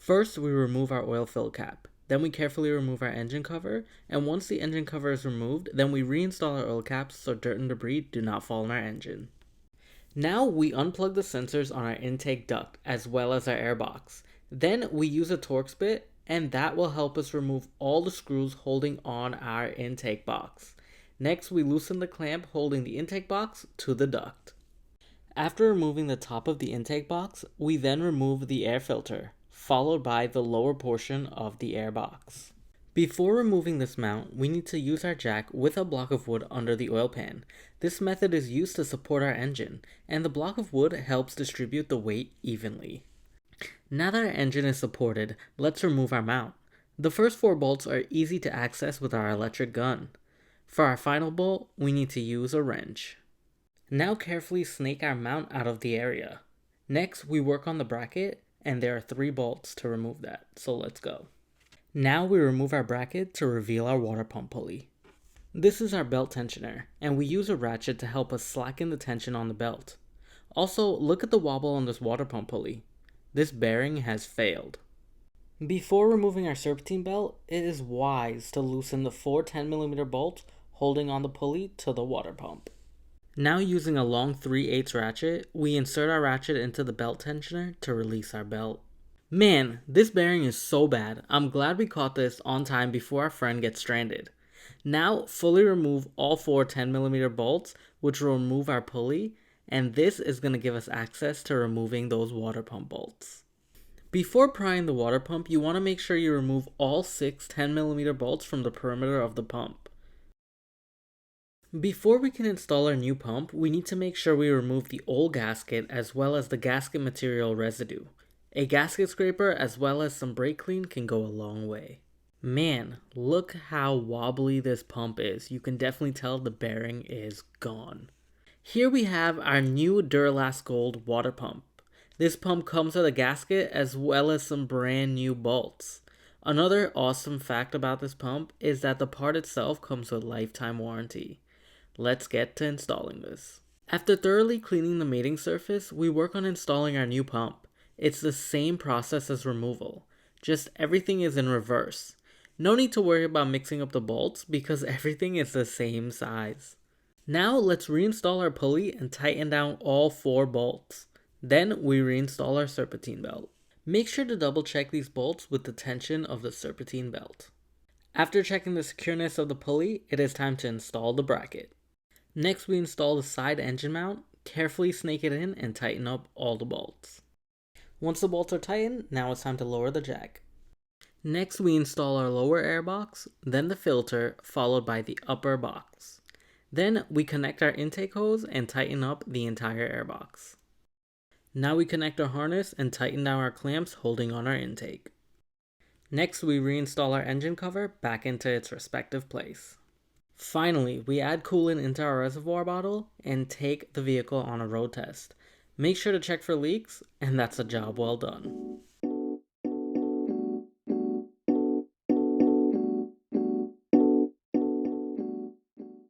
First, we remove our oil fill cap. Then we carefully remove our engine cover, and once the engine cover is removed, then we reinstall our oil caps so dirt and debris do not fall in our engine. Now we unplug the sensors on our intake duct as well as our airbox. Then we use a Torx bit, and that will help us remove all the screws holding on our intake box. Next, we loosen the clamp holding the intake box to the duct. After removing the top of the intake box, we then remove the air filter, followed by the lower portion of the air box. Before removing this mount, we need to use our jack with a block of wood under the oil pan. This method is used to support our engine, and the block of wood helps distribute the weight evenly. Now that our engine is supported, let's remove our mount. The first 4 bolts are easy to access with our electric gun. For our final bolt, we need to use a wrench. Now carefully snake our mount out of the area. Next, we work on the bracket, and there are 3 bolts to remove that, so let's go. Now we remove our bracket to reveal our water pump pulley. This is our belt tensioner, and we use a ratchet to help us slacken the tension on the belt. Also, look at the wobble on this water pump pulley. This bearing has failed. Before removing our serpentine belt, it is wise to loosen the 4 10mm bolts holding on the pulley to the water pump. Now using a long 3/8 ratchet, we insert our ratchet into the belt tensioner to release our belt. Man, this bearing is so bad. I'm glad we caught this on time before our friend gets stranded. Now fully remove all 4 10mm bolts, which will remove our pulley, and this is going to give us access to removing those water pump bolts. Before prying the water pump, you want to make sure you remove all 6 10mm bolts from the perimeter of the pump. Before we can install our new pump, we need to make sure we remove the old gasket as well as the gasket material residue. A gasket scraper as well as some brake clean can go a long way. Man, look how wobbly this pump is. You can definitely tell the bearing is gone. Here we have our new Duralast Gold water pump. This pump comes with a gasket as well as some brand new bolts. Another awesome fact about this pump is that the part itself comes with lifetime warranty. Let's get to installing this. After thoroughly cleaning the mating surface, we work on installing our new pump. It's the same process as removal, just everything is in reverse. No need to worry about mixing up the bolts because everything is the same size. Now let's reinstall our pulley and tighten down all 4 bolts. Then we reinstall our serpentine belt. Make sure to double check these bolts with the tension of the serpentine belt. After checking the secureness of the pulley, it is time to install the bracket. Next we install the side engine mount, carefully snake it in and tighten up all the bolts. Once the bolts are tightened, now it's time to lower the jack. Next we install our lower air box, then the filter, followed by the upper box. Then we connect our intake hose and tighten up the entire air box. Now we connect our harness and tighten down our clamps holding on our intake. Next we reinstall our engine cover back into its respective place. Finally, we add coolant into our reservoir bottle and take the vehicle on a road test. Make sure to check for leaks, and that's a job well done.